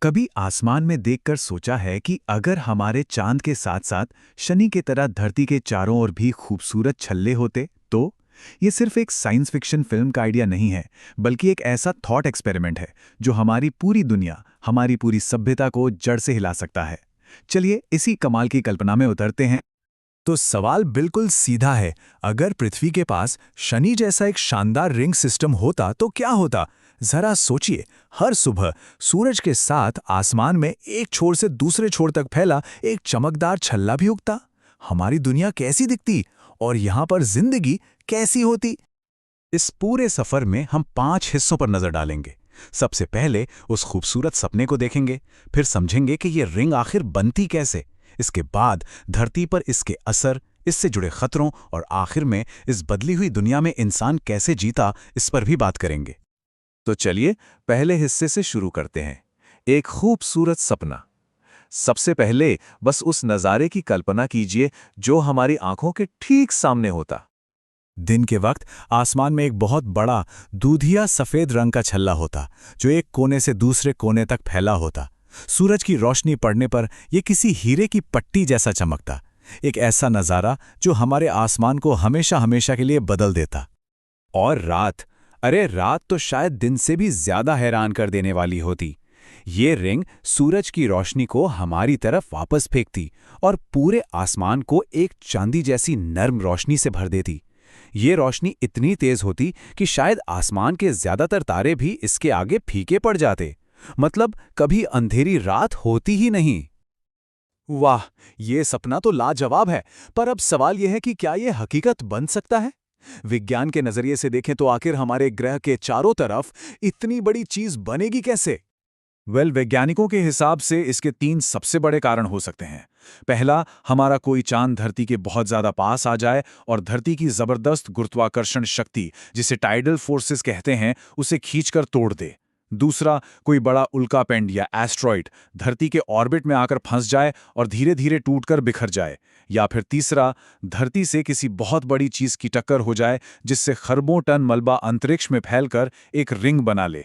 कभी आसमान में देखकर सोचा है कि अगर हमारे चांद के साथ साथ शनि की तरह धरती के चारों ओर भी खूबसूरत छल्ले होते तो? ये सिर्फ एक साइंस फिक्शन फिल्म का आइडिया नहीं है, बल्कि एक ऐसा थॉट एक्सपेरिमेंट है जो हमारी पूरी दुनिया, हमारी पूरी सभ्यता को जड़ से हिला सकता है। चलिए इसी कमाल की कल्पना में उतरते हैं। तो सवाल बिल्कुल सीधा है। अगर पृथ्वी के पास शनि जैसा एक शानदार रिंग सिस्टम होता तो क्या होता? जरा सोचिए, हर सुबह सूरज के साथ आसमान में एक छोर से दूसरे छोर तक फैला एक चमकदार छल्ला भी उगता। हमारी दुनिया कैसी दिखती और यहाँ पर जिंदगी कैसी होती? इस पूरे सफर में हम 5 हिस्सों पर नजर डालेंगे। सबसे पहले उस खूबसूरत सपने को देखेंगे, फिर समझेंगे कि ये रिंग आखिर बनती कैसे। इसके बाद धरती पर इसके असर, इससे जुड़े खतरों और आखिर में इस बदली हुई दुनिया में इंसान कैसे जीता, इस पर भी बात करेंगे। तो चलिए पहले हिस्से से शुरू करते हैं। एक खूबसूरत सपना। सबसे पहले बस उस नज़ारे की कल्पना कीजिए जो हमारी आंखों के ठीक सामने होता। दिन के वक्त आसमान में एक बहुत बड़ा दूधिया सफेद रंग का छल्ला होता, जो एक कोने से दूसरे कोने तक फैला होता। सूरज की रोशनी पड़ने पर यह किसी हीरे की पट्टी जैसा चमकता। एक ऐसा नज़ारा जो हमारे आसमान को हमेशा हमेशा के लिए बदल देता। और रात, अरे रात तो शायद दिन से भी ज्यादा हैरान कर देने वाली होती। ये रिंग सूरज की रोशनी को हमारी तरफ वापस फेंकती और पूरे आसमान को एक चांदी जैसी नर्म रोशनी से भर देती। ये रोशनी इतनी तेज होती कि शायद आसमान के ज्यादातर तारे भी इसके आगे फीके पड़ जाते। मतलब कभी अंधेरी रात होती ही नहीं। वाह, ये सपना तो लाजवाब है। पर अब सवाल यह है कि क्या यह हकीकत बन सकता है? विज्ञान के नजरिए से देखें तो आखिर हमारे ग्रह के चारों तरफ इतनी बड़ी चीज बनेगी कैसे? वैज्ञानिकों के हिसाब से इसके 3 सबसे बड़े कारण हो सकते हैं। पहला, हमारा कोई चांद धरती के बहुत ज्यादा पास आ जाए और धरती की जबरदस्त गुरुत्वाकर्षण शक्ति, जिसे टाइडल फोर्सेस कहते हैं, उसे खींचकर तोड़ दे। दूसरा, कोई बड़ा उल्कापिंड या एस्ट्रॉइड धरती के ऑर्बिट में आकर फंस जाए और धीरे धीरे टूटकर बिखर जाए। या फिर तीसरा, धरती से किसी बहुत बड़ी चीज की टक्कर हो जाए जिससे खरबों टन मलबा अंतरिक्ष में फैलकर एक रिंग बना ले।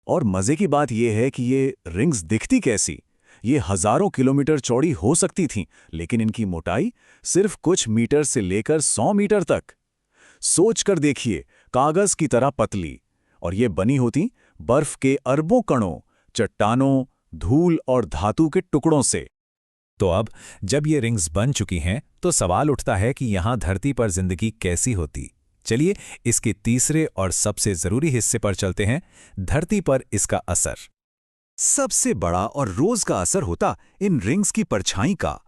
और मजे की बात यह है कि ये रिंग्स दिखती कैसी? ये हजारों किलोमीटर चौड़ी हो सकती थीं, लेकिन इनकी मोटाई सिर्फ कुछ मीटर से लेकर 100 मीटर तक। सोचकर देखिए, कागज की तरह पतली। और ये बनी होती बर्फ के अरबों कणों, चट्टानों, धूल और धातु के टुकड़ों से। तो अब जब ये रिंग्स बन चुकी हैं, तो सवाल उठता है कि यहाँ धरती पर जिंदगी कैसी होती। चलिए इसके तीसरे और सबसे जरूरी हिस्से पर चलते हैं, धरती पर इसका असर। सबसे बड़ा और रोज का असर होता इन रिंग्स की परछाई का।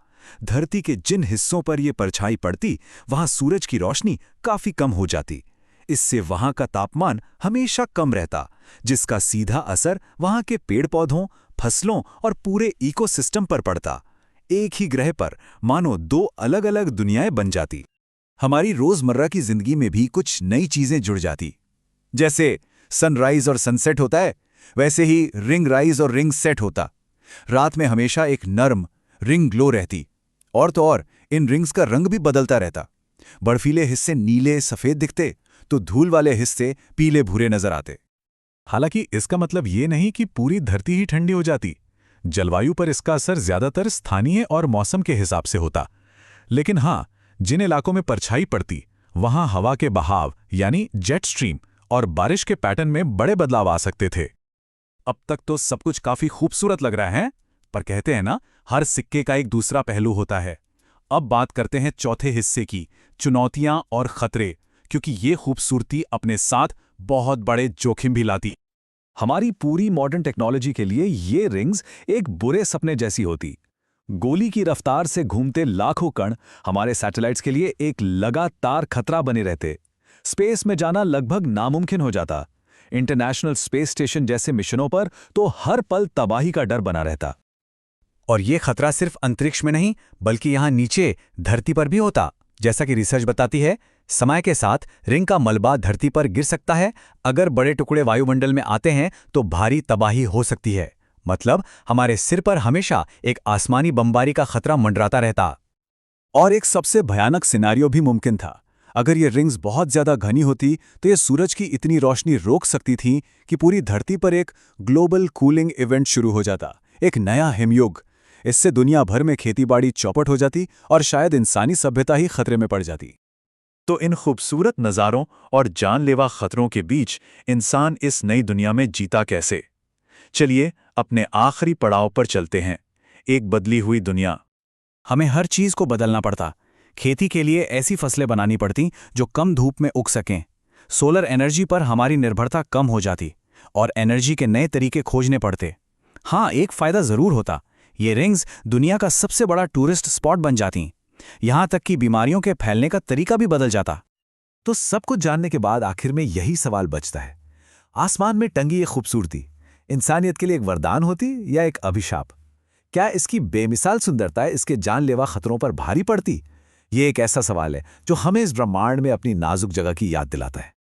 धरती के जिन हिस्सों पर यह परछाई पड़ती, वहां सूरज की रोशनी काफी कम हो जाती। इससे वहां का तापमान हमेशा कम रहता, जिसका सीधा असर वहां के पेड़ पौधों, फसलों और पूरे इकोसिस्टम पर पड़ता। एक ही ग्रह पर मानो 2 अलग अलग दुनियाएं बन जाती। हमारी रोजमर्रा की जिंदगी में भी कुछ नई चीजें जुड़ जाती। जैसे सनराइज और सनसेट होता है, वैसे ही रिंग राइज और रिंग सेट होता। रात में हमेशा एक नर्म रिंग ग्लो रहती। और तो और इन रिंग्स का रंग भी बदलता रहता। बर्फीले हिस्से नीले सफेद दिखते, तो धूल वाले हिस्से पीले भूरे नजर आते। हालांकि इसका मतलब ये नहीं कि पूरी धरती ही ठंडी हो जाती। जलवायु पर इसका असर ज्यादातर स्थानीय और मौसम के हिसाब से होता। लेकिन हाँ, जिन इलाकों में परछाई पड़ती, वहां हवा के बहाव यानी जेट स्ट्रीम और बारिश के पैटर्न में बड़े बदलाव आ सकते थे। अब तक तो सब कुछ काफी खूबसूरत लग रहा है, पर कहते हैं ना, हर सिक्के का एक दूसरा पहलू होता है। अब बात करते हैं चौथे हिस्से की, चुनौतियां और खतरे, क्योंकि ये खूबसूरती अपने साथ बहुत बड़े जोखिम भी लाती। हमारी पूरी मॉडर्न टेक्नोलॉजी के लिए ये रिंग्स एक बुरे सपने जैसी होती। गोली की रफ्तार से घूमते लाखों कण हमारे सैटेलाइट्स के लिए एक लगातार खतरा बने रहते। स्पेस में जाना लगभग नामुमकिन हो जाता। इंटरनेशनल स्पेस स्टेशन जैसे मिशनों पर तो हर पल तबाही का डर बना रहता। और ये खतरा सिर्फ अंतरिक्ष में नहीं, बल्कि यहाँ नीचे धरती पर भी होता। जैसा कि रिसर्च बताती है, समय के साथ रिंग का मलबा धरती पर गिर सकता है। अगर बड़े टुकड़े वायुमंडल में आते हैं तो भारी तबाही हो सकती है। मतलब हमारे सिर पर हमेशा एक आसमानी बमबारी का खतरा मंडराता रहता। और एक सबसे भयानक सिनारियो भी मुमकिन था। अगर ये रिंग्स बहुत ज्यादा घनी होती तो ये सूरज की इतनी रोशनी रोक सकती थीं कि पूरी धरती पर एक ग्लोबल कूलिंग इवेंट शुरू हो जाता, एक नया हिमयुग। इससे दुनिया भर में खेतीबाड़ी चौपट हो जाती और शायद इंसानी सभ्यता ही खतरे में पड़ जाती। तो इन खूबसूरत नज़ारों और जानलेवा खतरों के बीच इंसान इस नई दुनिया में जीता कैसे? चलिए अपने आखिरी पड़ाव पर चलते हैं, एक बदली हुई दुनिया। हमें हर चीज को बदलना पड़ता। खेती के लिए ऐसी फसलें बनानी पड़ती जो कम धूप में उग सकें। सोलर एनर्जी पर हमारी निर्भरता कम हो जाती और एनर्जी के नए तरीके खोजने पड़ते। हाँ, एक फायदा जरूर होता, ये रिंग्स दुनिया का सबसे बड़ा टूरिस्ट स्पॉट बन जाती। यहां तक कि बीमारियों के फैलने का तरीका भी बदल जाता। तो सब कुछ जानने के बाद आखिर में यही सवाल बचता है, आसमान में टंगी ये खूबसूरती इंसानियत के लिए एक वरदान होती या एक अभिशाप? क्या इसकी बेमिसाल सुंदरता इसके जानलेवा खतरों पर भारी पड़ती? ये एक ऐसा सवाल है जो हमें इस ब्रह्मांड में अपनी नाजुक जगह की याद दिलाता है।